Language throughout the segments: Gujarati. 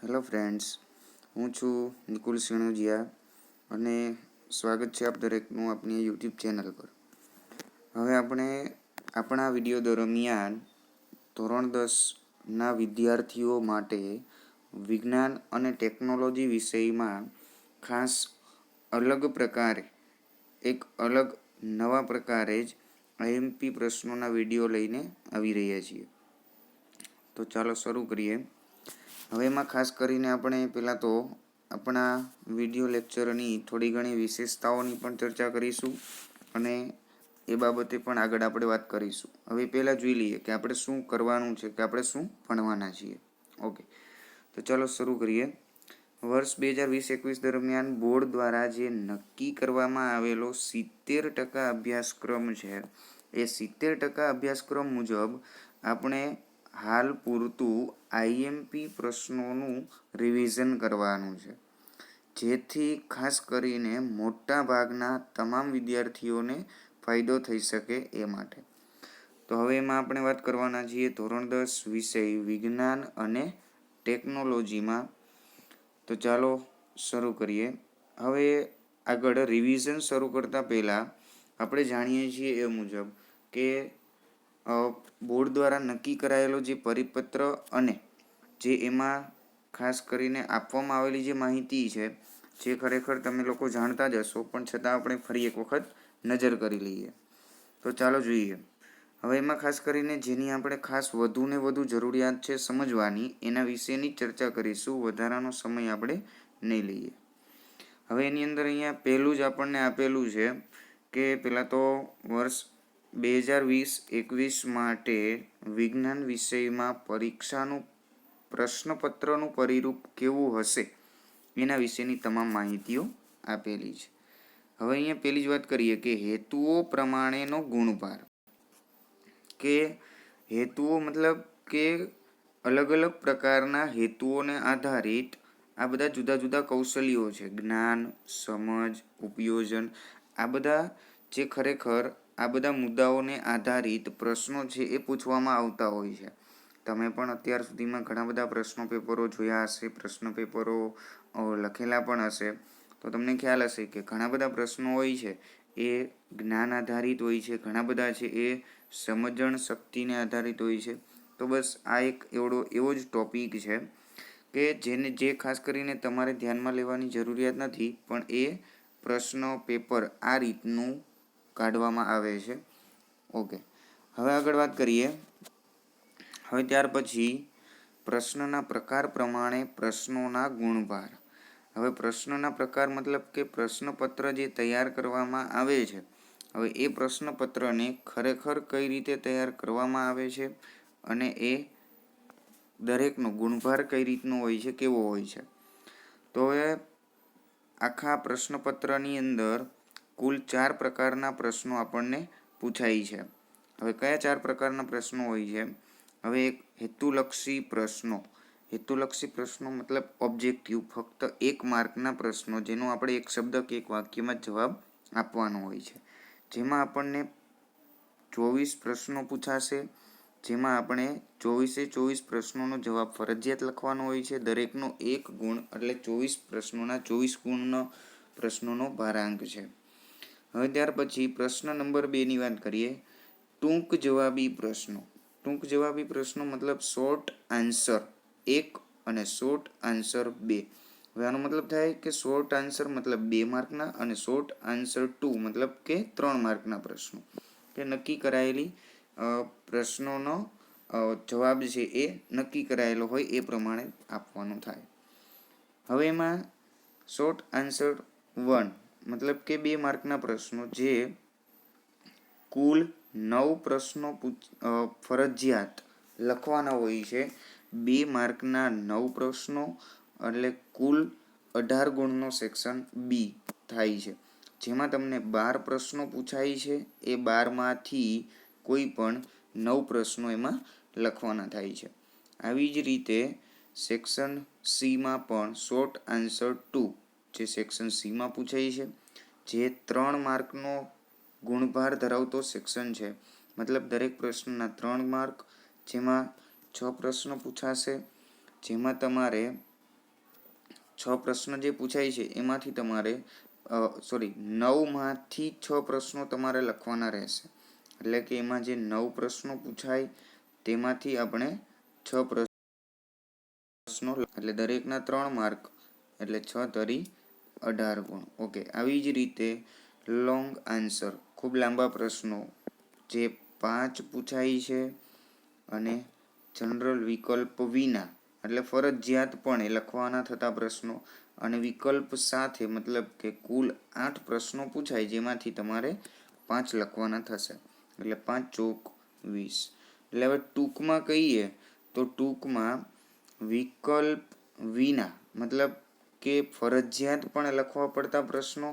હેલો ફ્રેન્ડ્સ, હું છું નિકુલ સિણોજિયા અને સ્વાગત છે આપ દરેકનું આપણી યુટ્યુબ ચેનલ પર. હવે આપણે આપણા વિડીયો દરમિયાન ધોરણ 10ના વિદ્યાર્થીઓ માટે વિજ્ઞાન અને ટેકનોલોજી વિષયમાં ખાસ અલગ પ્રકારે અલગ નવા પ્રકારે જ આઈએમપી પ્રશ્નોના વિડીયો લઈને આવી રહ્યા છીએ. તો ચાલો શરૂ કરીએ. હવે એમાં ખાસ કરીને આપણે પહેલાં તો આપણા વિડીયો લેક્ચરની થોડી ઘણી વિશેષતાઓની પણ ચર્ચા કરીશું અને એ બાબતે પણ આગળ આપણે વાત કરીશું. હવે પહેલાં જોઈ લઈએ કે આપણે શું કરવાનું છે, કે આપણે શું ભણવાના છીએ. ઓકે, તો ચાલો શરૂ કરીએ. વર્ષ 2020-21 દરમિયાન બોર્ડ દ્વારા જે નક્કી કરવામાં આવેલો 70% અભ્યાસક્રમ છે, એ 70% અભ્યાસક્રમ મુજબ આપણે હાલ પૂરતું આઈએમપી પ્રશ્નોનું રિવિઝન કરવાનું છે, જેથી ખાસ કરીને મોટા ભાગના તમામ વિદ્યાર્થીઓને ફાયદો થઈ શકે એ માટે. તો હવે એમાં આપણે વાત કરવાના છીએ ધોરણ 10 વિષય વિજ્ઞાન અને ટેકનોલોજીમાં. તો ચાલો શરૂ કરીએ. હવે આગળ રિવિઝન શરૂ કરતાં પહેલાં આપણે જાણીએ છીએ એ મુજબ કે બોર્ડ દ્વારા નક્કી કરાયેલો જે પરિપત્ર અને જે એમાં ખાસ કરીને આપવામાં આવેલી જે માહિતી છે, જે ખરેખર તમે લોકો જાણતા જ હશો, પણ છતાં આપણે ફરી એક વખત નજર કરી લઈએ. તો ચાલો જોઈએ. હવે એમાં ખાસ કરીને જેની આપણે ખાસ વધુને વધુ જરૂરિયાત છે સમજવાની, એના વિશેની ચર્ચા કરીશું. વધારાનો સમય આપણે નહીં લઈએ. હવે એની અંદર અહીંયા પહેલું જ આપણને આપેલું છે કે પહેલાં તો વર્ષ 2020-21 માટે વિજ્ઞાન વિષયમાં પરીક્ષાનું પ્રશ્નપત્રનું પરિરૂપ કેવું હશે એના વિશેની તમામ માહિતીઓ આપેલી છે. હવે અહીંયા પહેલી જ વાત કરીએ કે હેતુઓ પ્રમાણેનો ગુણભાર. કે હેતુઓ મતલબ કે અલગ અલગ પ્રકારના હેતુઓને આધારિત આ બધા જુદા જુદા કૌશલ્યો છે, જ્ઞાન, સમજ, ઉપયોજન, આ બધા જે ખરેખર આ બધા મુદ્દાઓને આધારિત પ્રશ્નો છે એ પૂછવામાં આવતા હોય છે. તમે પણ અત્યાર સુધીમાં ઘણા બધા પ્રશ્નો પેપરો જોયા હશે, પ્રશ્ન પેપરો લખેલા પણ હશે, તો તમને ખ્યાલ હશે કે ઘણા બધા પ્રશ્નો હોય છે એ જ્ઞાન આધારિત હોય છે, ઘણા બધા છે એ સમજણ શક્તિને આધારિત હોય છે. તો બસ આ એક એવો જ ટોપિક છે કે જે ખાસ કરીને તમારે ધ્યાનમાં લેવાની જરૂરિયાત નથી, પણ એ પ્રશ્ન પેપર આ રીતનું કાઢવામાં આવે છે. ઓકે, હવે આગળ વાત કરીએ. હવે ત્યાર પછી પ્રશ્નના પ્રકાર પ્રમાણે પ્રશ્નોના ગુણભાર. હવે પ્રશ્નના પ્રકાર મતલબ કે પ્રશ્નપત્ર જે તૈયાર કરવામાં આવે છે, હવે એ પ્રશ્નપત્રને ખરેખર કઈ રીતે તૈયાર કરવામાં આવે છે અને એ દરેકનો ગુણભાર કઈ રીતનો હોય છે, કેવો હોય છે. તો હવે આખા પ્રશ્નપત્રની અંદર કુલ 4 પ્રકારના પ્રશ્નો આપણને પૂછાય છે. હવે કયા 4 પ્રકારના પ્રશ્નો હોય છે? હવે એક હેતુલક્ષી પ્રશ્નો. હેતુલક્ષી પ્રશ્નો મતલબ ઓબ્જેક્ટિવ, ફક્ત 1 માર્કના પ્રશ્નો, જેનો આપણે એક શબ્દ કે એક વાક્યમાં જવાબ આપવાનો હોય છે. જેમાં આપણને 24 પ્રશ્નો પૂછાશે, જેમાં આપણે 24 પ્રશ્નોનો જવાબ ફરજિયાત લખવાનો હોય છે. દરેકનો 1 ગુણ, એટલે 24 પ્રશ્નોના 24 ગુણનો પ્રશ્નોનો ભારાંક છે. હવે ત્યાર પછી પ્રશ્ન નંબર 2ની વાત કરીએ. ટૂંક જવાબી પ્રશ્નો. ટૂંક જવાબી પ્રશ્નો મતલબ શોર્ટ આન્સર 1 અને શોર્ટ આન્સર 2. હવે આનો મતલબ થાય કે શોર્ટ આન્સર મતલબ 2 માર્કના અને શોર્ટ આન્સર 2 મતલબ કે 3 માર્કના પ્રશ્નો, કે નક્કી કરાયેલી પ્રશ્નોનો જવાબ છે એ નક્કી કરાયેલો હોય એ પ્રમાણે આપવાનો થાય. હવે એમાં શોર્ટ આન્સર 1 મતલબ કે 2 માર્કના પ્રશ્નો, જે કુલ 9 પ્રશ્નો ફરજિયાત લખવાના હોય છે. 2 માર્કના 9 પ્રશ્નો એટલે કુલ 18 ગુણનો સેક્શન બી થાય છે. જેમાં તમને 12 પ્રશ્નો પૂછાય છે, એ 12માંથી કોઈ પણ 9 પ્રશ્નો એમાં લખવાના થાય છે. આવી જ રીતે સેક્શન સીમાં પણ શોર્ટ આન્સર 2 જે સેક્શન સીમાં પૂછાય છે, જે 3 માર્કનો ગુણભાર ધરાવતો સેક્શન છે. મતલબ દરેક પ્રશ્નના 3 માર્ક, જેમાં 6 પ્રશ્નો પૂછાશે, જેમાં તમારે 6 પ્રશ્ન જે પૂછાય છે એમાંથી તમારે 9માંથી 6 પ્રશ્નો તમારે લખવાના રહેશે. એટલે કે એમાં જે 9 પ્રશ્નો પૂછાય તેમાંથી આપણે 6 પ્રશ્નો, એટલે દરેકના 3 માર્ક, એટલે 6 તરી 18 ગુણ. ઓકે, આવી જ રીતે લોંગ આન્સર, ખૂબ લાંબા પ્રશ્નો જે 5 પૂછાય છે, અને જનરલ વિકલ્પ વિના, એટલે ફરજિયાતપણે લખવાના થતા પ્રશ્નો, અને વિકલ્પ સાથે, મતલબ કે કુલ 8 પ્રશ્નો પૂછાય જેમાંથી તમારે 5 લખવાના થશે. એટલે 5 ચોક 20. એટલે હવે ટૂંકમાં કહીએ તો ટૂંકમાં વિકલ્પ વિના, મતલબ કે ફરજિયાતપણે લખવા પડતા પ્રશ્નો,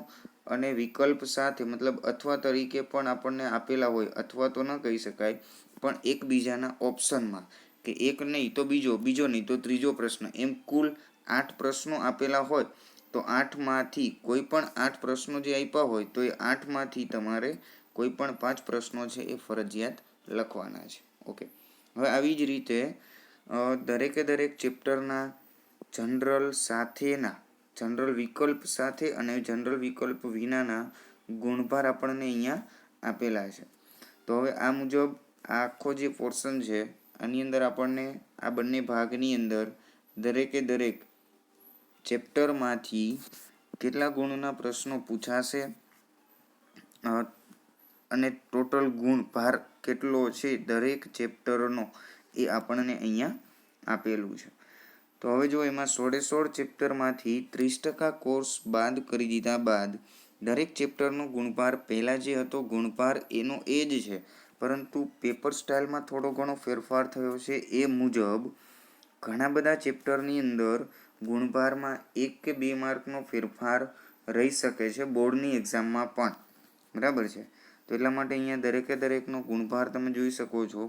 અને વિકલ્પ સાથે, મતલબ અથવા તરીકે પણ આપણને આપેલા હોય, અથવા તો ન કહી શકાય, પણ એકબીજાના ઓપ્શનમાં, કે એક નહીં તો બીજો, બીજો નહીં તો ત્રીજો પ્રશ્ન, એમ કુલ 8 પ્રશ્નો આપેલા હોય, તો 8માંથી કોઈ પણ 8 પ્રશ્નો જે આપ્યા હોય તો એ 8માંથી તમારે કોઈ પણ 5 પ્રશ્નો છે એ ફરજિયાત લખવાના છે. ઓકે, હવે આવી જ રીતે દરેકે દરેક ચેપ્ટરના જનરલ સાથેના, જનરલ વિકલ્પ સાથે અને જનરલ વિકલ્પ વિનાના ગુણભાર આપણને અહીંયા આપેલા છે. તો હવે આ મુજબ આ આખો જે પોર્શન છે આની અંદર આપણને આ બંને ભાગની અંદર દરેકે દરેક ચેપ્ટરમાંથી કેટલા ગુણના પ્રશ્નો પૂછાશે અને ટોટલ ગુણ ભાર કેટલો છે દરેક ચેપ્ટરનો એ આપણને અહીંયા આપેલું છે. તો હવે જો એમાં 16 ચેપ્ટરમાંથી 30% કોર્સ બાદ કરી દીધા બાદ દરેક ચેપ્ટરનો ગુણભાર પહેલાં જે હતો ગુણભાર એનો એ જ છે, પરંતુ પેપર સ્ટાઇલમાં થોડો ઘણો ફેરફાર થયો છે. એ મુજબ ઘણા બધા ચેપ્ટરની અંદર ગુણભારમાં 1 કે 2 માર્કનો ફેરફાર રહી શકે છે બોર્ડની એક્ઝામમાં પણ. બરાબર છે, તો એટલા માટે અહીંયા દરેકે દરેકનો ગુણભાર તમે જોઈ શકો છો.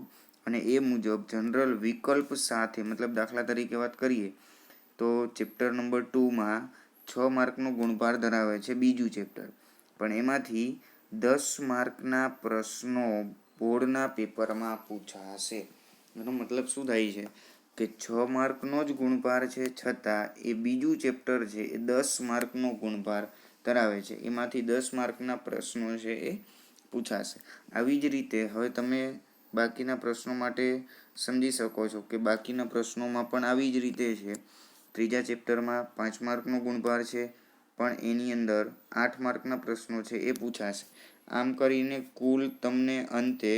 અને એ મુજબ જનરલ વિકલ્પ સાથે, મતલબ દાખલા તરીકે વાત કરીએ તો ચેપ્ટર નંબર 2માં 6 માર્કનો ગુણભાર ધરાવે છે બીજું ચેપ્ટર, પણ એમાંથી 10 માર્કના પ્રશ્નો બોર્ડના પેપરમાં પૂછાશે. એનો મતલબ શું થાય છે કે 6 માર્કનો જ ગુણભાર છે, છતાં એ બીજું ચેપ્ટર છે એ 10 માર્કનો ગુણભાર ધરાવે છે, એમાંથી 10 માર્કના પ્રશ્નો છે એ પૂછાશે. આવી જ રીતે હવે તમે બાકીના પ્રશ્નો માટે સમજી શકો છો કે બાકીના પ્રશ્નોમાં પણ આવી જ રીતે છે. ત્રીજા ચેપ્ટરમાં 5 માર્કનો ગુણભાર છે, પણ એની અંદર 8 માર્કના પ્રશ્નો છે એ પૂછાશે. આમ કરીને કુલ તમને અંતે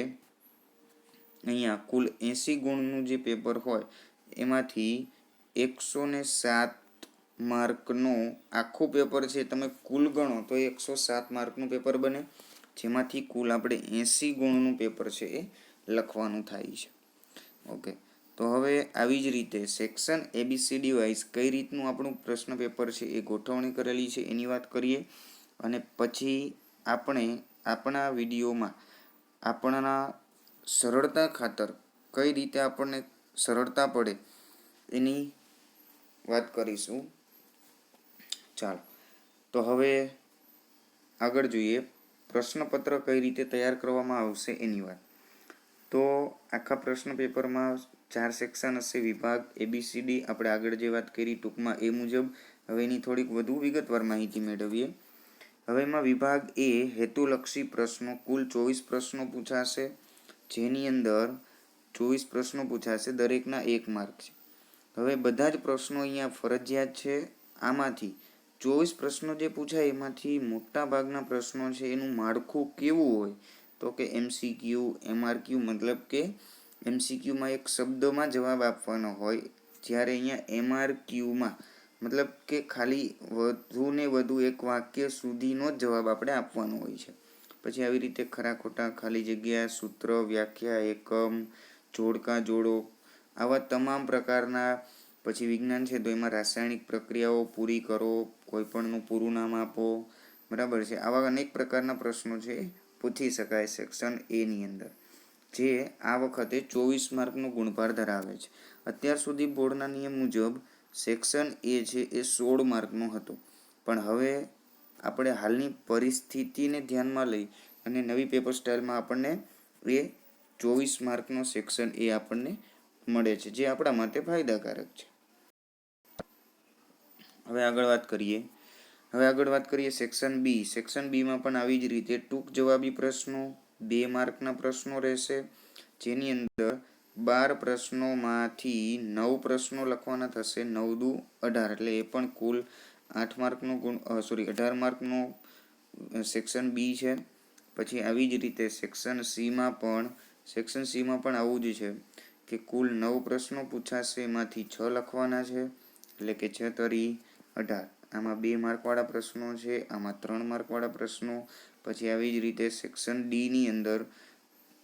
અહીંયા કુલ 80 ગુણનું જે પેપર હોય એમાંથી 107 માર્કનું આખું પેપર છે તમે કુલ ગણો તો 107 માર્કનું પેપર બને, જેમાંથી કુલ આપણે 80 ગુણનું પેપર છે એ લખવાનું થાય છે. ઓકે, તો હવે આવી જ રીતે સેક્શન ABCD વાઇઝ કઈ રીતનું આપણું પ્રશ્ન પેપર છે એ ગોઠવણી કરેલી છે એની વાત કરીએ, અને પછી આપણે આપણા વિડીયોમાં આપણા સરળતા ખાતર કઈ રીતે આપણને સરળતા પડે એની વાત કરીશું. ચાલો, તો હવે આગળ જોઈએ પ્રશ્નપત્ર કઈ રીતે તૈયાર કરવામાં આવશે એની વાત. તો આખા પ્રશ્ન પેપરમાં 4 સેક્શન હશે. વિભાગ ABCD આપણે આગળ જે વાત કરી ટૂંકમાં એ મુજબ. હવે એની થોડીક વધુ વિગતવાર માહિતી મેળવીએ. હવે એમાં વિભાગ A હેતુલક્ષી પ્રશ્નો, કુલ 24 પ્રશ્નો પૂછાશે, જેની અંદર 24 પ્રશ્નો પૂછાશે, દરેકના 1 માર્ક છે. હવે બધા જ પ્રશ્નો અહીંયા ફરજિયાત છે. આમાંથી 24 પ્રશ્નો જે પૂછાય એમાંથી મોટા ભાગના પ્રશ્નો છે એનું માળખું કેવું હોય તો કે MCQ, MRQ, મતલબ કે MCQમાં એક શબ્દમાં જવાબ આપવાનો હોય, જ્યારે અહીંયા MRQમાં મતલબ કે ખાલી વધુ ને વધુ એક વાક્ય સુધીનો જ જવાબ આપણે આપવાનો હોય છે. પછી આવી રીતે ખરા ખોટા, ખાલી જગ્યા, સૂત્ર, વ્યાખ્યા, એકમ, જોડકા જોડો, આવા તમામ પ્રકારના. પછી વિજ્ઞાન છે તો એમાં રાસાયણિક પ્રક્રિયાઓ પૂરી કરો, કોઈપણનું પૂરું નામ આપો. બરાબર છે, આવા અનેક પ્રકારના પ્રશ્નો છે પૂછી શકાય સેક્શન એની અંદર, જે આ વખતે 24 માર્કનો ગુણભાર ધરાવે છે. અત્યાર સુધી બોર્ડના નિયમ મુજબ સેક્શન એ છે એ 16 માર્કનો હતો, પણ હવે આપણે હાલની પરિસ્થિતિને ધ્યાનમાં લઈ અને નવી પેપર સ્ટાઇલમાં આપણને એ 24 માર્કનો સેક્શન એ આપણને મળે છે, જે આપણા માટે ફાયદાકારક છે. હવે આગળ વાત કરીએ સેક્શન બી. સેક્શન બીમાં પણ આવી જ રીતે ટૂંક જવાબી પ્રશ્નો, 2 માર્કના પ્રશ્નો રહેશે, જેની અંદર 12 પ્રશ્નોમાંથી 9 પ્રશ્નો લખવાના થશે. 9 દુ 18, એટલે એ પણ કુલ 8 માર્કનો 18 માર્કનો સેક્શન બી છે. પછી આવી જ રીતે સેક્શન સીમાં પણ આવું જ છે કે કુલ 9 પ્રશ્નો પૂછાશે, એમાંથી 6 લખવાના છે, એટલે કે 6 તરી 18. આમાં 2 માર્કવાળા પ્રશ્નો છે, આમાં 3 માર્કવાળા પ્રશ્નો. પછી આવી જ રીતે સેક્શન ડીની અંદર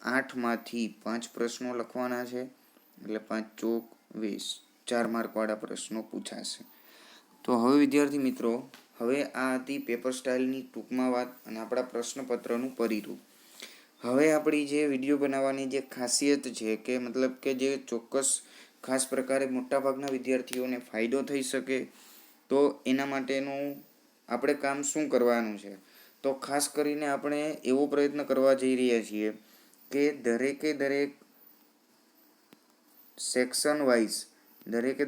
8માંથી 5 પ્રશ્નો લખવાના છે, એટલે 5 ચોક 20, 4 માર્કવાળા પ્રશ્નો પૂછાશે. તો હવે વિદ્યાર્થી મિત્રો, હવે આ હતી પેપર સ્ટાઇલની ટૂંકમાં વાત અને આપણા પ્રશ્નપત્રનું પરિરૂપ. હવે આપણી જે વિડીયો બનાવવાની જે ખાસિયત છે કે મતલબ કે જે ચોક્કસ ખાસ પ્રકારે મોટાભાગના વિદ્યાર્થીઓને ફાયદો થઈ શકે, તો એના માટેનું આપણે કામ શું કરવાનું છે, તો ખાસ કરીને આપણે એવો પ્રયત્ન કરવા જઈ રહ્યા છીએ કે દરેક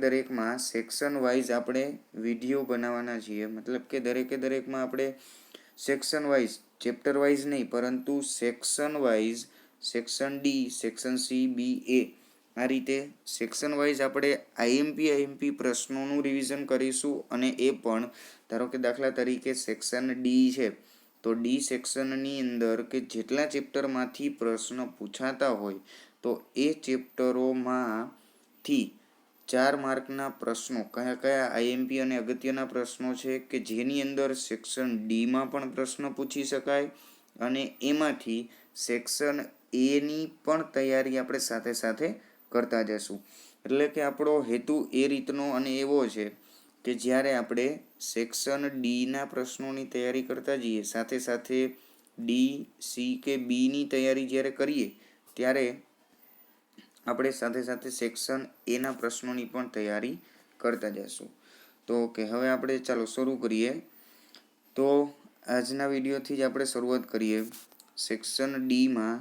દરેકમાં સેક્શન વાઇઝ આપણે વિડીયો બનાવવાના છીએ. મતલબ કે દરેકમાં આપણે સેક્શન વાઇઝ, ચેપ્ટર વાઇઝ નહીં, પરંતુ section wise, section D, section C, B, A, આ રીતે સેક્શન વાઇઝ આપણે આઈએમપી પ્રશ્નોનું રિવિઝન કરીશું. અને એ પણ ધારો કે દાખલા તરીકે સેક્શન ડી છે, તો ડી સેક્શનની અંદર કે જેટલા ચેપ્ટરમાંથી પ્રશ્ન પૂછાતા હોય, તો એ ચેપ્ટરોમાંથી 4 માર્કના પ્રશ્નો કયા આઈએમપી અને અગત્યના પ્રશ્નો છે કે જેની અંદર સેક્શન ડીમાં પણ પ્રશ્ન પૂછી શકાય, અને એમાંથી સેક્શન એની પણ તૈયારી આપણે સાથે કરતા જશું. એટલે કે આપણો હેતુ એ રીતનો અને એવો છે કે જ્યારે આપણે સેક્શન ડીના પ્રશ્નોની તૈયારી કરતા જઈએ, સાથે ડી, સી કે બીની તૈયારી જ્યારે કરીએ, ત્યારે આપણે સાથે સેક્શન એના પ્રશ્નોની પણ તૈયારી કરતા જઈશું. તો ઓકે, હવે આપણે ચાલો શરૂ કરીએ. તો આજના વિડીયોથી જ આપણે શરૂઆત કરીએ. સેક્શન ડીમાં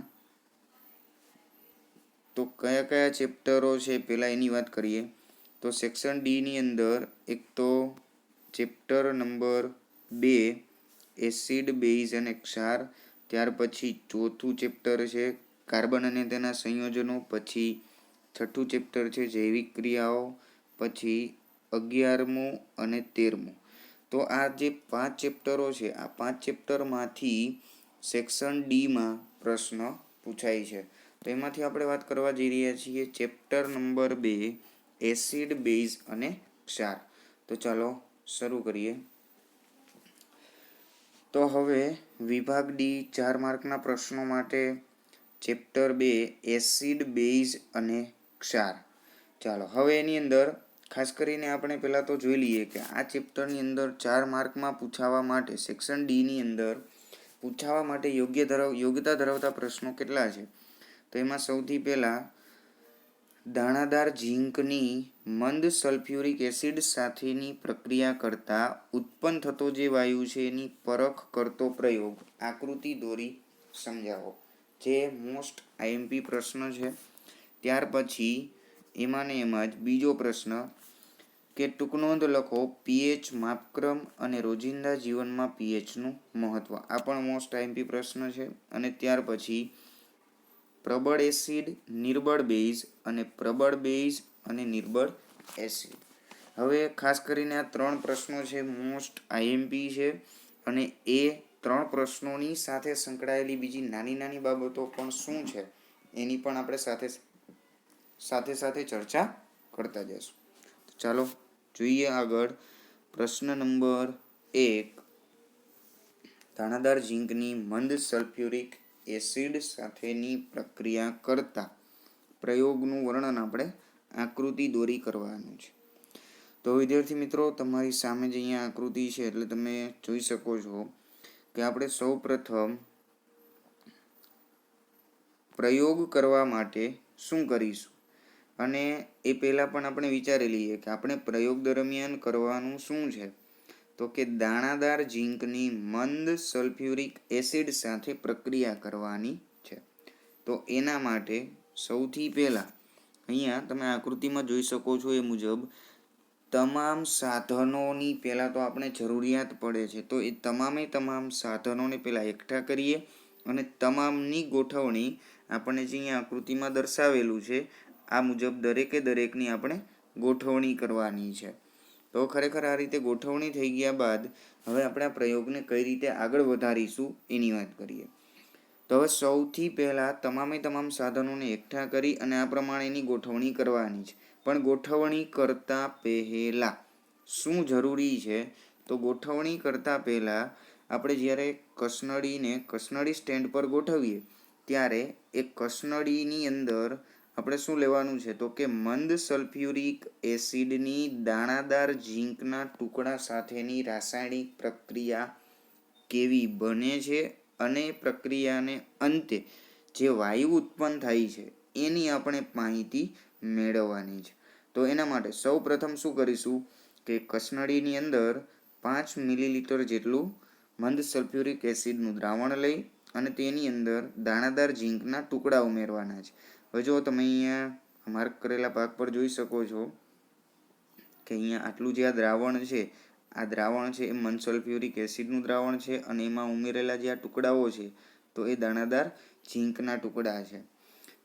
તો કયા ચેપ્ટરો છે પહેલાં એની વાત કરીએ. તો સેક્શન ડીની અંદર એક તો ચેપ્ટર નંબર 2 એસિડ, બેઝ અને ક્ષાર. ત્યાર પછી ચોથું ચેપ્ટર છે કાર્બન અને તેના સંયોજનો. પછી છઠ્ઠું ચેપ્ટર છે જૈવિક ક્રિયાઓ. પછી 11મું અને 13મું. તો આ જે 5 ચેપ્ટરો છે, આ 5 ચેપ્ટરમાંથી સેક્શન ડીમાં પ્રશ્ન પૂછાય છે. તો એમાંથી આપણે વાત કરવા જઈ રહ્યા છીએ ચેપ્ટર નંબર 2 એસિડ, બેઝ અને ક્ષાર. તો ચાલો શરૂ કરીએ. તો હવે વિભાગ ડી 4 માર્કના પ્રશ્નો માટે ચેપ્ટર 2 એસિડ, બેઝ અને ક્ષાર. ચાલો હવે એની અંદર ખાસ કરીને આપણે પહેલાં તો જોઈ લઈએ કે આ ચેપ્ટરની અંદર 4 માર્કમાં પૂછાવા માટે સેક્શન ડીની અંદર પૂછાવા માટે યોગ્યતા ધરાવતા પ્રશ્નો કેટલા છે. તો એમાં સૌથી પહેલાં દાણાદાર ઝીંકની મંદ સલ્ફ્યુરિક એસિડ સાથેની પ્રક્રિયા કરતા ઉત્પન્ન થતો જે વાયુ છે એની પરખ કરતો પ્રયોગ, આકૃતિ દોરી સમજાવો. જે મોસ્ટ આઈએમપી પ્રશ્ન છે. ત્યાર પછી એમાં જ બીજો પ્રશ્ન કે ટૂંક નોંધ લખો પીએચ માપક્રમ અને રોજિંદા જીવનમાં પીએચનું મહત્વ. આ પણ મોસ્ટ આઈએમપી પ્રશ્ન છે. અને ત્યાર પછી પ્રબળ એસિડ, નિર્બળ બેઝ અને પ્રબળ બેઝ અને નિર્બળ એસિડ. હવે ખાસ કરીને આ 3 પ્રશ્નો છે મોસ્ટ આઈએમપી છે, અને એ 3 પ્રશ્નોની સાથે સંકળાયેલી બીજી નાની બાબતો પણ શું છે એની પણ આપણે સાથે ચર્ચા કરતા જઈશું. ચાલો જોઈએ આગળ. પ્રશ્ન નંબર 1, દાણાદાર ઝીંકની મંદ સલ્ફ્યુરિક એસિડ સાથેની પ્રક્રિયા કરતા પ્રયોગનું વર્ણન આપણે આકૃતિ દોરી કરવાનું છે. તો વિદ્યાર્થી મિત્રો, તમારી સામે જ અહીંયા આકૃતિ છે, એટલે તમે જોઈ શકો છો કે આપણે સૌપ્રથમ પ્રયોગ કરવા માટે શું કરીશું, અને એ પહેલાં પણ આપણે વિચારી લઈએ કે આપણે પ્રયોગ દરમિયાન કરવાનું શું છે. તો કે દાણાદાર ઝીંકની મંદ સલ્ફ્યુરિક એસિડ સાથે પ્રક્રિયા કરવાની છે. તો એના માટે સૌથી પહેલાં અહીંયા તમે આકૃતિમાં જોઈ શકો છો એ મુજબ તમામ સાધનોની પહેલાં તો આપણે જરૂરિયાત પડે છે, તો એ તમામ સાધનોને પહેલાં એકઠા કરીએ અને તમામની ગોઠવણી આપણને જે અહીંયા આકૃતિમાં દર્શાવેલું છે આ મુજબ દરેકની આપણે ગોઠવણી કરવાની છે. તો ખરેખર આ રીતે ગોઠવણી થઈ ગયા બાદ હવે આપણે આ પ્રયોગને કઈ રીતે આગળ વધારીશું એની વાત કરીએ. તો હવે સૌથી પહેલાં તમામ સાધનોને એકઠા કરી અને આ પ્રમાણેની ગોઠવણી કરવાની છે. પણ ગોઠવણી કરતાં પહેલાં શું જરૂરી છે? તો ગોઠવણી કરતાં પહેલાં આપણે જ્યારે કસનળી સ્ટેન્ડ પર ગોઠવીએ ત્યારે એ કસનળીની અંદર આપણે શું લેવાનું છે? તો કે મંદ સલ્ફ્યુરિક એસિડની દાણાદાર ઝીંકના ટુકડા સાથેની રાસાયણિક પ્રક્રિયા કેવી બને છે અને પ્રક્રિયાને અંતે જે વાયુ ઉત્પન્ન થાય છે એની આપણે માહિતી મેળવવાની છે. તો એના માટે સૌ પ્રથમ શું કરીશું કે કસનળીની અંદર 5 મિલીલીટર જેટલું મંદ સલ્ફ્યુરિક એસિડનું દ્રાવણ લઈ અને તેની અંદર દાણાદાર ઝીંકના ટુકડા ઉમેરવાના છે. હવે જો તમે અહીંયા માર્ક કરેલા ભાગ પર જોઈ શકો છો કે અહીંયા આટલું જે આ દ્રાવણ છે એ મંદ સલ્ફ્યુરિક એસિડનું દ્રાવણ છે અને એમાં ઉમેરેલા જે આ ટુકડાઓ છે તો એ દાણાદાર ઝીંકના ટુકડા છે.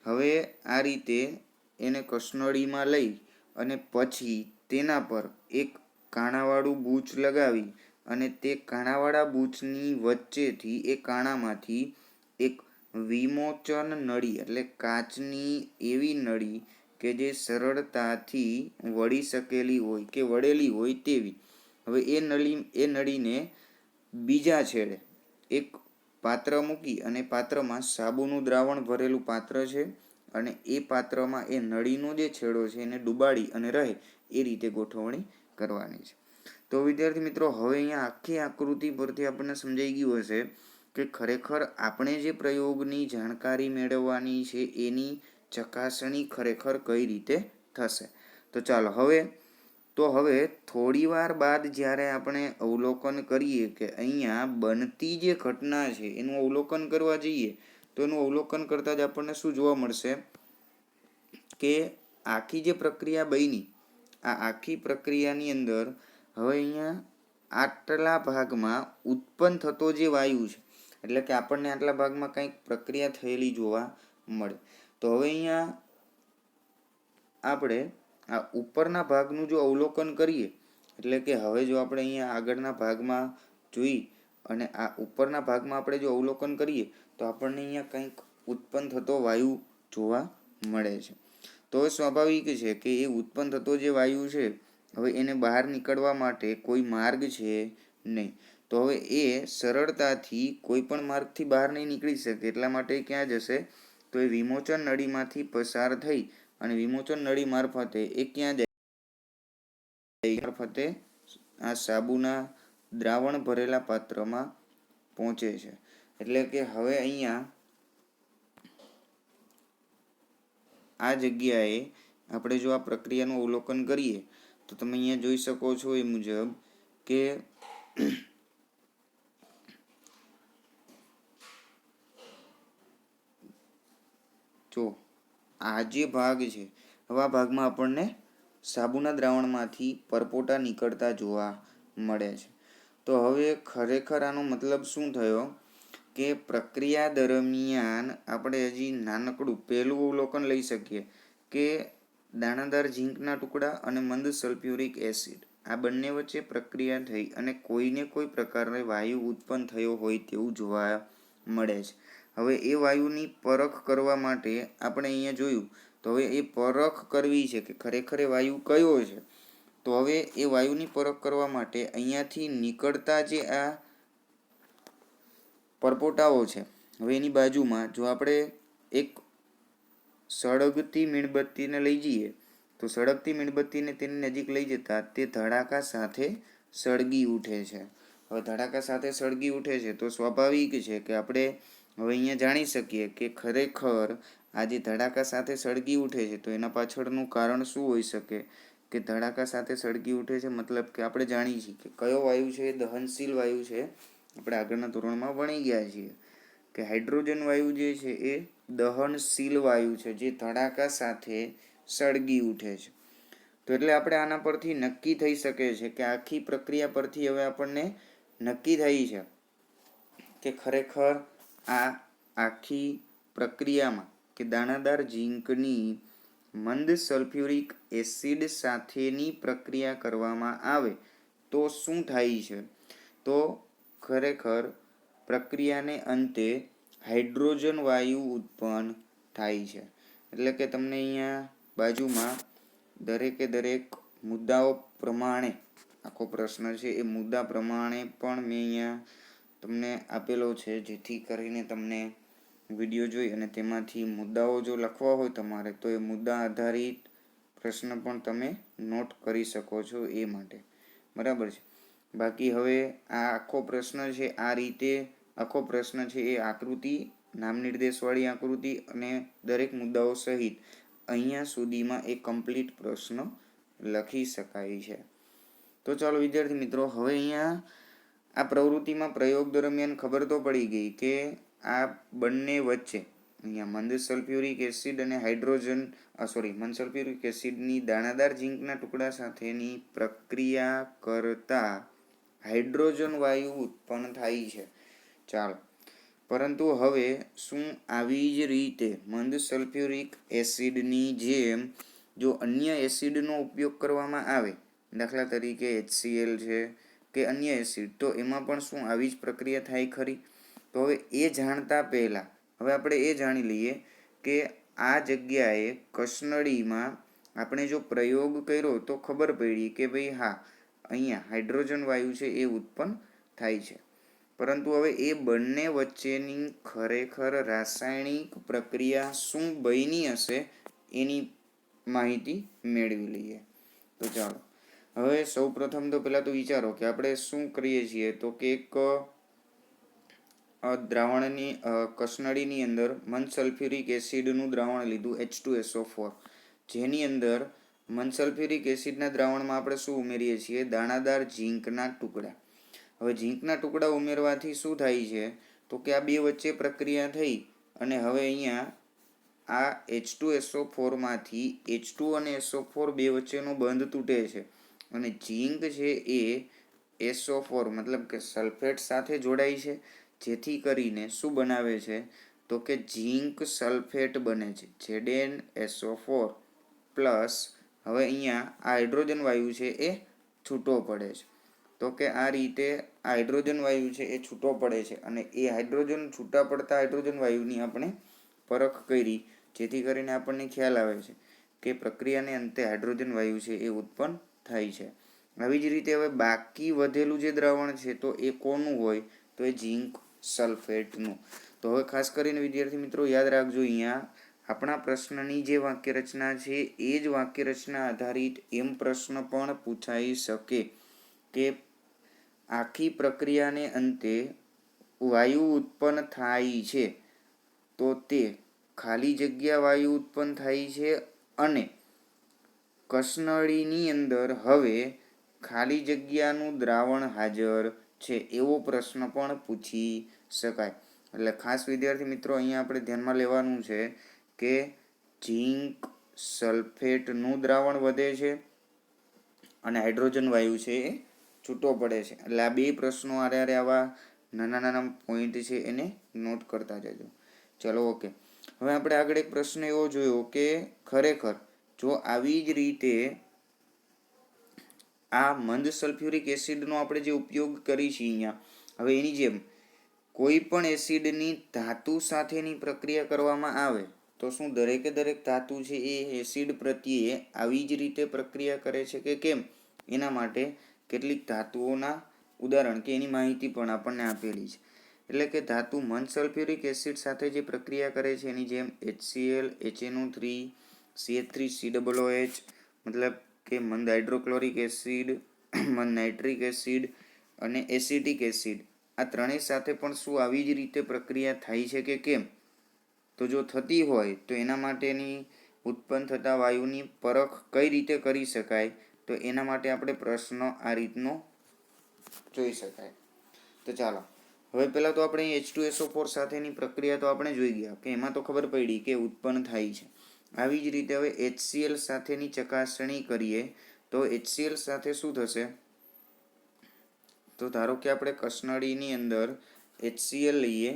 હવે આ રીતે એને કસનળીમાં લઈ અને પછી તેના પર એક કાણાવાળું બૂચ લગાવી અને તે કાણાવાળા બૂચની વચ્ચેથી એ કાણામાંથી એક વિમોચન નળી એટલે કાચની એવી નળી કે જે સરળતાથી વળી શકેલી હોય કે વળેલી હોય તેવી. હવે એ નળીને બીજા છેડે એક પાત્ર મૂકી અને પાત્રમાં સાબુનું દ્રાવણ ભરેલું પાત્ર છે અને એ પાત્રમાં એ નળીનો જે છેડો છે એને ડુબાડી અને રહે એ રીતે ગોઠવણી કરવાની છે. તો વિદ્યાર્થી મિત્રો હવે અહીંયા આખી આકૃતિ પરથી આપણને સમજાઈ ગયું હશે કે ખરેખર આપણે જે પ્રયોગની જાણકારી મેળવવાની છે એની ચકાસણી ખરેખર કઈ રીતે થશે. તો ચાલો હવે થોડી વાર બાદ જ્યારે આપણે અવલોકન કરીએ કે અહીંયા બનતી જે ઘટના છે એનું અવલોકન કરવા જઈએ તો એનું અવલોકન કરતાં જ આપણને શું જોવા મળશે કે આખી જે પ્રક્રિયા બની આ આખી પ્રક્રિયાની અંદર હવે અહીંયા આટલા ભાગમાં ઉત્પન્ન થતો જે વાયુ છે એટલે કે આપણને આટલા ભાગમાં કંઈક પ્રક્રિયા થયેલી જોવા મળે. તો હવે અહીંયા આપણે આ ઉપરના ભાગનું જો અવલોકન કરીએ એટલે કે હવે જો આપણે અહીંયા આગળના ભાગમાં જોઈ અને આ ઉપરના ભાગમાં આપણે જો અવલોકન કરીએ તો આપણને અહીંયા કંઈક ઉત્પન્ન થતો વાયુ જોવા મળે છે. તો સ્વાભાવિક છે કે એ ઉત્પન્ન થતો જે વાયુ છે હવે એને બહાર નીકળવા માટે કોઈ માર્ગ છે નહીં. તો હવે એ સરળતાથી કોઈ પણ માર્ગથી બહાર નહીં નીકળી શકે એટલા માટે ક્યાં જશે તો એ વિમોચન નળીમાંથી પસાર થઈ અને વિમોચન નળી મારફતે એ ક્યાં જાય મારફતે આ સાબુના દ્રાવણ ભરેલા પાત્રમાં પહોંચે છે. એટલે કે હવે અહીંયા આ જગ્યાએ આપણે જો આ પ્રક્રિયાનું અવલોકન કરીએ તો તમે અહીંયા જોઈ શકો છો એ મુજબ કે જો આ જે ભાગ છે હવે આ ભાગમાં આપણને સાબુના દ્રાવણમાંથી પરપોટા નીકળતા જોવા મળે છે. તો હવે ખરેખર આનો મતલબ શું થયો કે પ્રક્રિયા દરમિયાન આપણે હજી નાનકડું પહેલું અવલોકન લઈ શકીએ કે દાણાદાર ઝીંકના ટુકડા અને મંદ સલ્ફ્યુરિક એસિડ આ બંને વચ્ચે પ્રક્રિયા થઈ અને કોઈને કોઈ પ્રકારનો વાયુ ઉત્પન્ન થયો હોય તેવું જોવા મળે છે. હવે એ વાયુની પરખ કરવા માટે આપણે અહીંયા જોયું તો હવે એ પરખ કરવી છે કે ખરેખર એ વાયુ કયો છે. તો હવે એ વાયુની પરખ કરવા માટે અહીંયાથી નીકળતા જે આ પરપોટાઓ છે હવે એની બાજુમાં જો આપણે એક સળગતી મીણબત્તીને લઈ જઈએ તો સળગતી મીણબત્તીને તેની નજીક લઈ જતા તે ધડાકા સાથે સળગી ઉઠે છે. હવે ધડાકા સાથે સળગી ઉઠે છે તો સ્વાભાવિક છે કે આપણે હવે અહીંયા જાણી શકીએ કે ખરેખર આ જે ધડાકા સાથે સળગી ઉઠે છે તો એના પાછળનું કારણ શું હોઈ શકે કે ધડાકા સાથે સળગી ઉઠે છે મતલબ કે આપણે જાણીએ છીએ કે કયો વાયુ છે એ દહનશીલ વાયુ છે. આપણે આગળના ધોરણમાં ભણી ગયા છીએ કે હાઇડ્રોજન વાયુ જે છે એ દહનશીલ વાયુ છે જે ધડાકા સાથે સળગી ઉઠે છે. તો એટલે આપણે આના પરથી નક્કી થઈ શકે છે કે આખી પ્રક્રિયા પરથી હવે આપણને નક્કી થઈ છે કે ખરેખર આ આખી પ્રક્રિયામાં કે દાણાદાર ઝીંકની મંદ સલ્ફ્યુરિક એસિડ સાથેની પ્રક્રિયા કરવામાં આવે તો શું થાય છે? તો ખરેખર પ્રક્રિયાને અંતે હાઇડ્રોજન વાયુ ઉત્પન્ન થાય છે. એટલે કે તમને અહીંયા બાજુમાં દરેકે દરેક મુદ્દાઓ પ્રમાણે આખો પ્રશ્ન છે એ મુદ્દા પ્રમાણે પણ મેં અહીંયા તમને આપેલો છે, જેથી કરીને તમને વિડીયો જોઈ અને તેમાંથી મુદ્દાઓ જો લખવા હોય તમારે તો એ મુદ્દા આધારિત પ્રશ્ન પણ તમે નોટ કરી શકો છો એ માટે. બરાબર છે. બાકી હવે આ આખો પ્રશ્ન છે આ રીતે આખો પ્રશ્ન છે એ આકૃતિ, નામ નિર્દેશવાળી આકૃતિ અને દરેક મુદ્દાઓ સહિત અહીંયા સુધીમાં એક કમ્પ્લીટ પ્રશ્ન લખી શકાય છે. તો ચાલો વિદ્યાર્થી મિત્રો, હવે અહીંયા આ પ્રવૃત્તિમાં પ્રયોગ દરમિયાન ખબર તો પડી ગઈ કે આ બંને વચ્ચે અહીંયા મંદ સલ્ફ્યુરિક એસિડ અને મંદ સલ્ફ્યુરિક એસિડની દાણાદાર ઝીંકના ટુકડા સાથેની પ્રક્રિયા કરતા હાઇડ્રોજન વાયુ ઉત્પન્ન થાય છે. ચાલો, પરંતુ હવે શું આવી જ રીતે મંદ સલ્ફ્યુરિક એસિડની જેમ જો અન્ય એસિડનો ઉપયોગ કરવામાં આવે, દાખલા તરીકે HCl છે કે અન્ય એસિડ, તો એમાં પણ શું આવી જ પ્રક્રિયા થાય ખરી? તો હવે એ જાણતા પહેલા હવે આપણે એ જાણી લઈએ કે આ જગ્યાએ કસનળીમાં આપણે જો પ્રયોગ કર્યો તો ખબર પડી કે ભાઈ હા, અહીંયા હાઇડ્રોજન વાયુ છે એ ઉત્પન્ન થાય છે. પરંતુ હવે એ બંને વચ્ચેની ખરેખર રાસાયણિક પ્રક્રિયા શું બની હશે એની માહિતી મેળવી લઈએ. તો ચાલો, હવે સૌપ્રથમ તો પહેલાં તો વિચારો કે આપણે શું કરીએ છીએ. તો કે એક દ્રાવણની કસનળીની અંદર મંદ સલ્ફ્યુરિક એસિડનું દ્રાવણ લીધું H2SO4, જેની અંદર મંદ સલ્ફ્યુરિક એસિડના દ્રાવણમાં આપણે શું ઉમેરીએ છીએ? દાણાદાર ઝીંકના ટુકડા. હવે ઝીંકના ટુકડા ઉમેરવાથી શું થાય છે? તો કે આ બે વચ્ચે પ્રક્રિયા થઈ અને હવે અહીંયા આ H2SO4 માંથી H2 અને SO4 બે વચ્ચેનો બંધ તૂટે છે અને ઝીંક છે એ SO4 મતલબ કે સલ્ફેટ સાથે જોડાય છે, જેથી કરીને શું બનાવે છે? તો કે ઝીંક સલ્ફેટ બને છે, ZnSO4 પ્લસ હવે અહીંયા આ હાઇડ્રોજન વાયુ છે એ છૂટો પડે છે. તો કે આ રીતે આ હાઇડ્રોજન વાયુ છે એ છૂટો પડે છે અને એ હાઇડ્રોજન છૂટા પડતા હાઇડ્રોજન વાયુની આપણે પરખ કરી, જેથી કરીને આપણને ખ્યાલ આવે છે કે પ્રક્રિયાને અંતે હાઇડ્રોજન વાયુ છે એ ઉત્પન્ન થાય છે. આવી જ રીતે હવે બાકી વધેલું જે દ્રાવણ છે તો એ કોનું હોય? તો એ ઝીંક સલ્ફેટનું. તો હવે ખાસ કરીને વિદ્યાર્થી મિત્રો યાદ રાખજો, અહીંયા આપણા પ્રશ્નની જે વાક્ય રચના છે એ જ વાક્ય રચના આધારિત એમ પ્રશ્ન પણ પૂછાઈ શકે કે આખી પ્રક્રિયાને અંતે વાયુ ઉત્પન્ન થાય છે તો તે ખાલી જગ્યા વાયુ ઉત્પન્ન થાય છે અને કસનળીની અંદર હવે ખાલી જગ્યાનું દ્રાવણ હાજર છે, એવો પ્રશ્ન પણ પૂછી શકાય. એટલે ખાસ વિદ્યાર્થી મિત્રો અહીંયા આપણે ધ્યાનમાં લેવાનું છે કે ઝીંક સલ્ફેટનું દ્રાવણ વધે છે અને હાઇડ્રોજન વાયુ છે એ છૂટો પડે છે. એટલે આ બે પ્રશ્નો આરે આવા નાના નાના પોઈન્ટ છે એને નોટ કરતા જજો. ચલો ઓકે, હવે આપણે આગળ એક પ્રશ્ન એવો જોયો કે ખરેખર જો આવી જ રીતે આ મંદ સલ્ફ્યુરિક એસિડનો આપણે જે ઉપયોગ કરી છે અહીંયા, હવે એની જેમ કોઈ પણ એસિડની ધાતુ સાથેની પ્રક્રિયા કરવામાં આવે તો શું દરેકે દરેક ધાતુ છે એ એસિડ પ્રત્યે આવી જ રીતે પ્રક્રિયા કરે છે કે કેમ? એના માટે કેટલીક ધાતુઓના ઉદાહરણ કે એની માહિતી પણ આપણને આપેલી છે. એટલે કે ધાતુ મંદ સલ્ફ્યુરિક એસિડ સાથે જે પ્રક્રિયા કરે છે એની જેમ HCl, HNO3, CH3COOH મતલબ કે મંદ હાઇડ્રોક્લોરિક એસિડ, મંદ નાઇટ્રિક એસિડ અને એસિટિક એસિડ, આ ત્રણેય સાથે પણ શું આવી જ રીતે પ્રક્રિયા થાય છે કે કેમ? તો જો થતી હોય તો એના માટેની ઉત્પન્ન થતા વાયુની પરખ કઈ રીતે કરી શકાય? તો એના માટે આપણે પ્રશ્ન આ રીતનો જોઈ શકાય. તો ચાલો, હવે પહેલાં તો આપણે H2SO4 સાથેની પ્રક્રિયા તો આપણે જોઈ ગયા કે એમાં તો ખબર પડી કે ઉત્પન્ન થાય છે. આવી જ રીતે હવે HCl સાથેની ચકાસણી કરીએ તો HCl સાથે શું થશે? તો ધારો કે આપણે કસનળીની અંદર HCl લઈએ,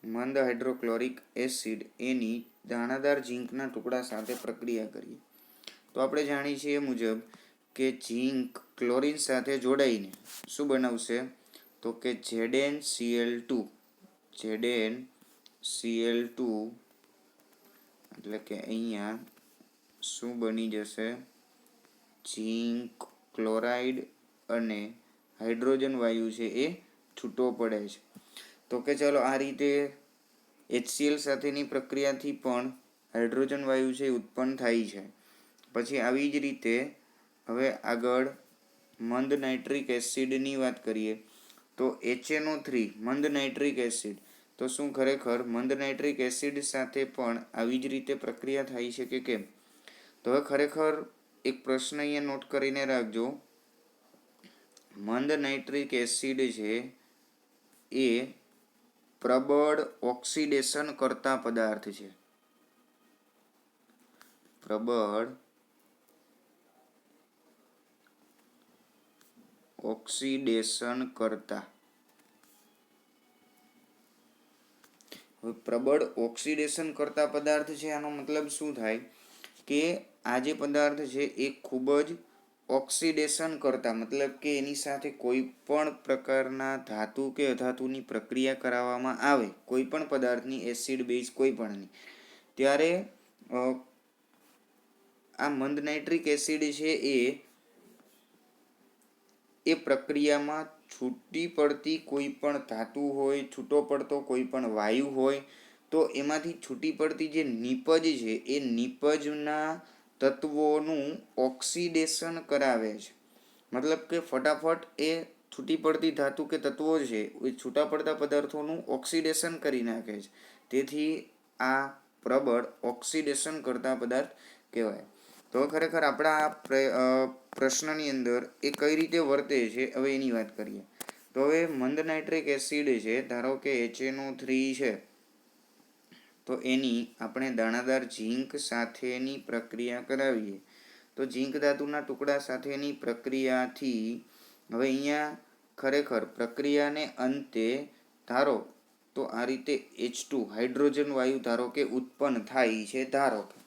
મંદ હાઇડ્રોક્લોરિક એસિડ, એની દાણાદાર ઝીંકના ટુકડા સાથે પ્રક્રિયા કરીએ તો આપણે જાણીએ છીએ એ મુજબ કે ઝીંક ક્લોરીન સાથે જોડાઈને શું બનાવશે? તો કે ZnCl2 એટલે કે અહીંયા શું બની જશે? ઝીંક ક્લોરાઇડ અને હાઇડ્રોજન વાયુ છે એ છૂટો પડે છે. તો કે ચાલો આ રીતે HCl સાથેની પ્રક્રિયાથી પણ હાઇડ્રોજન વાયુ છે ઉત્પન્ન થાય છે. પછી આવી જ રીતે હવે આગળ મંદ નાઇટ્રિક એસિડની વાત કરીએ તો HNO3 મંદ નાઇટ્રિક એસિડ, તો શું ખરેખર મંદ નાઇટ્રિક એસિડ સાથે પણ આવી જ રીતે પ્રક્રિયા થાય છે કે કેમ? તો હવે ખરેખર એક પ્રશ્ન અહીંયા નોટ કરીને રાખજો. મંદ નાઇટ્રિક એસિડ છે એ પ્રબળ ઓક્સિડેશન કરતા પદાર્થ છે. પ્રબળ ઓક્સિડેશન કરતા. પ્રબળ ઓક્સિડેશન કરતા પદાર્થ છે, આનો મતલબ શું થાય કે આ જે પદાર્થ છે એ ખૂબ જ ઓક્સિડેશન કરતા, મતલબ કે એની સાથે કોઈ પણ પ્રકારના ધાતુ કે અધાતુની પ્રક્રિયા કરાવવામાં આવે, કોઈ પણ પદાર્થની, એસિડ બેઝ કોઈ પણની, ત્યારે આ મંદ નાઇટ્રિક એસિડ છે એ પ્રક્રિયામાં છૂટી પડતી કોઈ પણ ધાતુ હોય, છૂટો પડતો કોઈ પણ વાયુ હોય, તો એમાંથી છૂટી પડતી જે નિપજ છે એ નિપજના તત્વોનું ઓક્સિડેશન કરાવે છે. મતલબ કે ફટાફટ એ છૂટી પડતી ધાતુ કે તત્વો છે એ છૂટા પડતા પદાર્થોનું ઓક્સિડેશન કરી નાખે છે. તેથી આ પ્રબળ ઓક્સિડેશન કરતા પદાર્થ કહેવાય. તો ખરેખર આપણા આ પ્રશ્નની અંદર એ કઈ રીતે વર્તે છે હવે એની વાત કરીએ. તો હવે મંદ નાઇટ્રિક એસિડ છે, ધારો કે HNO3 છે, તો એની આપણે દાણાદાર ઝીંક સાથેની પ્રક્રિયા કરાવીએ તો ઝીંક ધાતુના ટુકડા સાથેની પ્રક્રિયાથી હવે અહીંયા ખરેખર પ્રક્રિયાને અંતે ધારો તો આ રીતે H2 હાઇડ્રોજન વાયુ ધારો કે ઉત્પન્ન થાય છે, ધારો કે.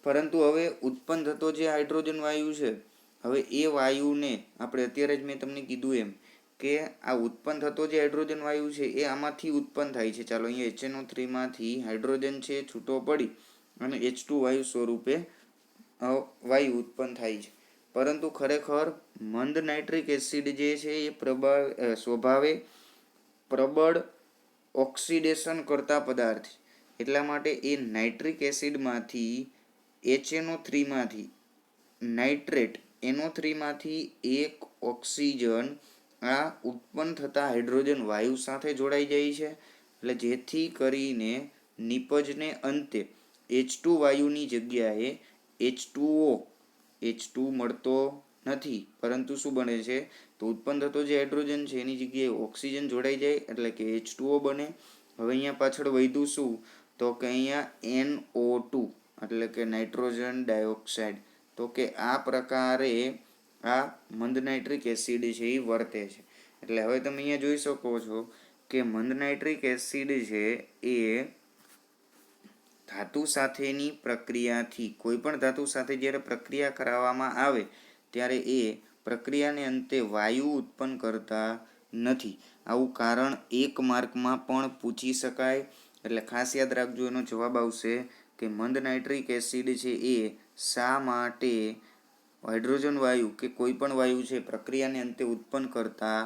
પરંતુ હવે ઉત્પન્ન થતો જે હાઇડ્રોજન વાયુ છે, હવે એ વાયુને આપણે અત્યારે જ મેં તમને કીધું એમ કે આ ઉત્પન્ન થતો જે હાઇડ્રોજન વાયુ છે એ આમાંથી ઉત્પન્ન થાય છે. ચાલો અહીંયા HNO3 માંથી હાઇડ્રોજન છે છૂટો પડી અને H2 વાયુ સ્વરૂપે વાયુ ઉત્પન્ન થાય છે. પરંતુ ખરેખર મંદ નાઇટ્રિક એસિડ જે છે એ સ્વભાવે પ્રબળ ઓક્સિડેશન કરતા પદાર્થ, એટલા માટે એ નાઇટ્રિક એસિડમાંથી HNO3 માંથી નાઇટ્રેટ NO3 માંથી એક ઓક્સિજન આ ઉત્પન્ન થતા હાઇડ્રોજન વાયુ સાથે જોડાઈ જાય છે, એટલે જેથી કરીને નિપજને અંતે H2 વાયુની જગ્યાએ H2 મળતો નથી, પરંતુ શું બને છે તો ઉત્પન્ન થતો જે હાઇડ્રોજન છે એની જગ્યાએ ઓક્સિજન જોડાઈ જાય એટલે કે H2O બને. હવે અહીંયા પાછળ વધ્યું શું તો કે અહીંયા NO2 એટલે કે નાઇટ્રોજન ડાયોક્સાઇડ. તો કે આ પ્રકારે આ મંદ નાઇટ્રિક એસિડ છે એ વર્તે છે. એટલે હવે તમે અહીંયા જોઈ શકો છો કે મંદ નાઇટ્રિક એસિડ છે એ ધાતુ સાથેની પ્રક્રિયાથી, કોઈ પણ ધાતુ સાથે જ્યારે પ્રક્રિયા કરાવવામાં આવે ત્યારે એ પ્રક્રિયાને અંતે વાયુ ઉત્પન્ન કરતા નથી. આવું કારણ 1 માર્કમાં પણ પૂછી શકાય, એટલે ખાસ યાદ રાખજો. એનો જવાબ આવશે કે મંદ નાઇટ્રિક એસિડ છે એ શા માટે હાઇડ્રોજન વાયુ કે કોઈ પણ વાયુ છે પ્રક્રિયાને અંતે ઉત્પન્ન કરતા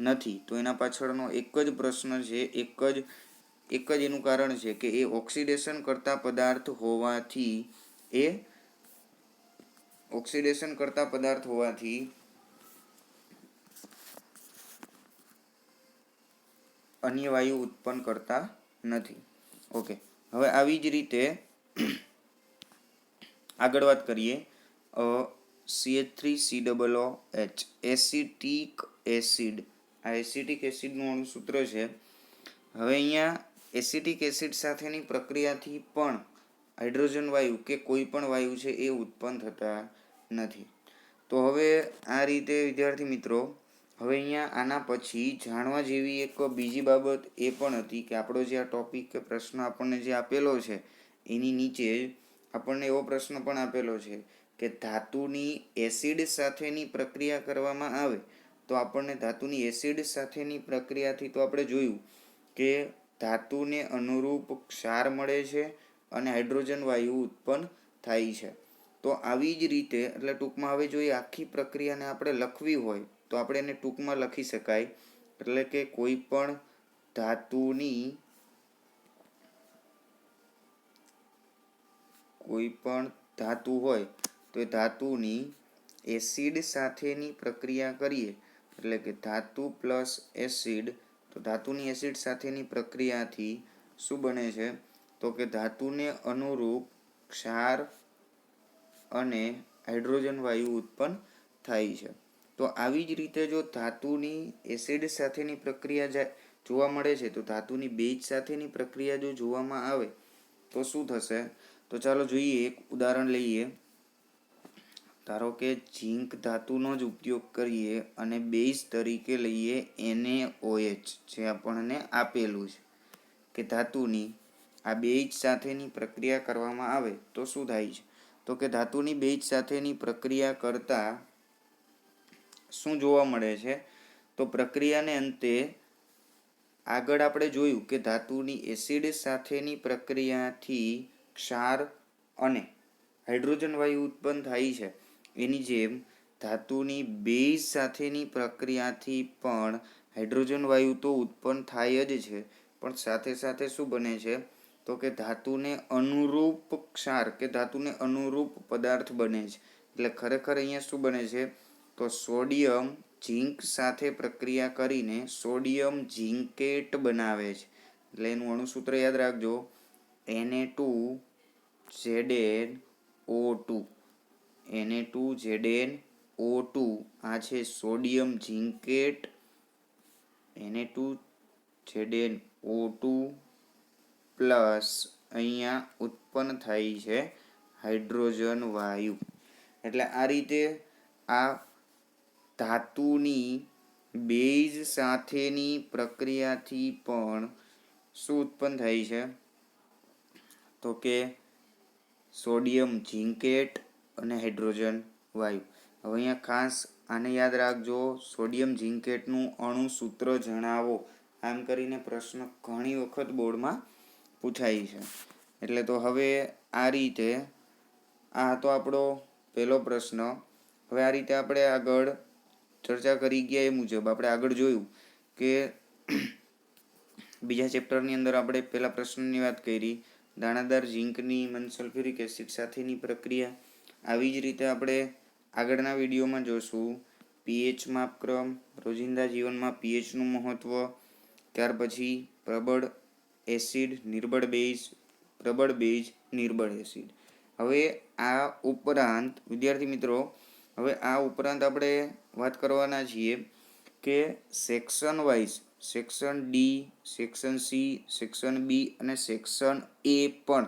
નથી. તો એના પાછળનો એક જ પ્રશ્ન છે, એક જ એનું કારણ છે કે એ ઓક્સિડેશન કરતા પદાર્થ હોવાથી અન્ય વાયુ ઉત્પન્ન કરતા નથી. ઓકે, હવે આવી જ રીતે આગળ વાત કરીએ. CH3COOH એસિટિક એસિડ, આ એસિટિક એસિડનું અણુ સૂત્ર છે. હવે અહીંયા એસિટિક એસિડ સાથેની પ્રક્રિયાથી પણ હાઇડ્રોજન વાયુ કે કોઈ પણ વાયુ છે એ ઉત્પન્ન થતા નથી. તો હવે આ રીતે વિદ્યાર્થી મિત્રો હવે અહીંયા આના પછી જાણવા જેવી એક બીજી બાબત એ પણ હતી કે આપણો જે આ ટોપિક કે પ્રશ્ન આપણને જે આપેલો છે એની નીચે આપણને એવો પ્રશ્ન પણ આપેલો છે કે ધાતુની એસિડ સાથેની પ્રક્રિયા કરવામાં આવે તો આપણને ધાતુની એસિડ સાથેની પ્રક્રિયાથી તો આપણે જોયું કે ધાતુને અનુરૂપ ક્ષાર મળે છે અને હાઇડ્રોજન વાયુ ઉત્પન્ન થાય છે. તો આવી જ રીતે એટલે ટૂંકમાં હવે જો એ આખી પ્રક્રિયાને આપણે લખવી હોય તો આપણે એને ટૂંકમાં લખી શકાય. એટલે કે કોઈ પણ ધાતુ હોય તો એ ધાતુની એસિડ સાથેની પ્રક્રિયા કરીએ એટલે કે ધાતુ પ્લસ એસિડ તો ધાતુની એસિડ સાથેની પ્રક્રિયાથી શું બને છે તો કે ધાતુને અનુરૂપ ક્ષાર અને હાઇડ્રોજન વાયુ ઉત્પન્ન થાય છે. તો આવી જ રીતે જો ધાતુની એસિડ સાથેની પ્રક્રિયા જોવા મળે છે તો ધાતુની બેઝ સાથેની પ્રક્રિયા જો જોવામાં આવે તો શું થશે તો ચાલો જોઈએ એક ઉદાહરણ લઈએ. ધારો કે ઝીંક ધાતુનો જ ઉપયોગ કરીએ અને બેઝ તરીકે લઈએ NaOH જે આપણને આપેલું છે કે ધાતુની આ બેઝ સાથેની પ્રક્રિયા કરવામાં આવે તો શું થાય છે તો કે ધાતુની બેઝ સાથેની પ્રક્રિયા કરતા શું જોવા મળે છે તો પ્રક્રિયાને અંતે આગળ આપણે જોયું કે ધાતુની એસિડ સાથેની પ્રક્રિયાથી ક્ષાર અને હાઇડ્રોજન વાયુ ઉત્પન્ન થાય છે. એની જેમ ધાતુની બેઝ સાથેની પ્રક્રિયાથી પણ હાઇડ્રોજન વાયુ તો ઉત્પન્ન થાય જ છે પણ સાથે સાથે શું બને છે તો કે ધાતુને અનુરૂપ ક્ષાર કે ધાતુને અનુરૂપ પદાર્થ બને છે. એટલે ખરેખર અહીંયા શું બને છે તો સોડિયમ ઝીંક સાથે પ્રક્રિયા કરીને સોડિયમ ઝીંકેટ બનાવે છે. એટલે એનું અણુસૂત્ર યાદ રાખજો Na2ZnO2 Na2ZnO2 આ છે સોડિયમ ઝીંકેટ Na2ZnO2 પ્લસ અહીંયા ઉત્પન્ન થાય છે હાઇડ્રોજન વાયુ. એટલે આ રીતે આ ધાતુની બેઝ સાથેની પ્રક્રિયાથી પણ શું ઉત્પન્ન થાય છે તો કે સોડિયમ ઝીંકેટ અને હાઇડ્રોજન વાયુ. હવે અહીંયા ખાસ આને યાદ રાખજો સોડિયમ ઝીંકેટનું અણુસૂત્ર જણાવો આમ કરીને પ્રશ્ન ઘણી વખત બોર્ડમાં પૂછાય છે. એટલે તો હવે આ રીતે આ હતો આપણો પહેલો પ્રશ્ન. હવે આ રીતે આપણે આગળ ચર્ચા કરી ગયા એ મુજબ આપણે આગળ જોયું કે બીજા ચેપ્ટરની અંદર આપણે પહેલા પ્રશ્નની વાત કરી દાણાદાર ઝીંકની મનસલ્ફ્યુરિક એસિડ સાથેની પ્રક્રિયા. આવી જ રીતે આપણે આગળના વિડીયોમાં જોશું પીએચ માપક્રમ, રોજિંદા જીવનમાં પીએચનું મહત્ત્વ, ત્યાર પછી પ્રબળ એસિડ, નિર્બળ બેઝ, પ્રબળ બેઝ, નિર્બળ એસિડ. હવે આ ઉપરાંત વિદ્યાર્થી મિત્રો આપણે વાત કરવાના છીએ કે section wise section D, section C, section B અને સેક્શન એ પણ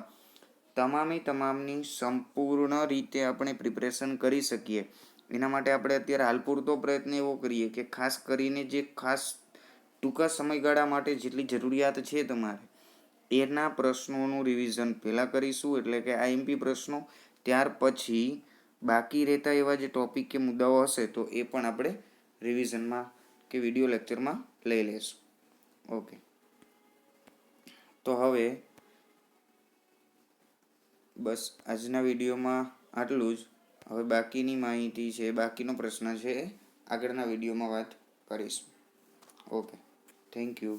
તમામની સંપૂર્ણ રીતે આપણે પ્રિપરેશન કરી શકીએ. એના માટે આપણે અત્યારે હાલ પૂરતો પ્રયત્ન એવો કરીએ કે ખાસ કરીને જે ખાસ ટૂંકા સમયગાળા માટે જેટલી જરૂરિયાત છે તમારે એના પ્રશ્નોનું રિવિઝન પહેલાં કરીશું. એટલે કે આઈએમપી પ્રશ્નો, ત્યાર પછી બાકી રહેતા એવા જે ટોપિક કે મુદ્દાઓ હશે તો એ પણ આપણે રિવિઝનમાં કે વિડીયો લેક્ચરમાં લઈ લઈશું. ઓકે, તો હવે બસ આજના વિડીયોમાં આટલું જ. હવે બાકીની માહિતી છે, બાકીનો પ્રશ્ન છે આગળના વિડીયોમાં વાત કરીશું. Okay, thank you.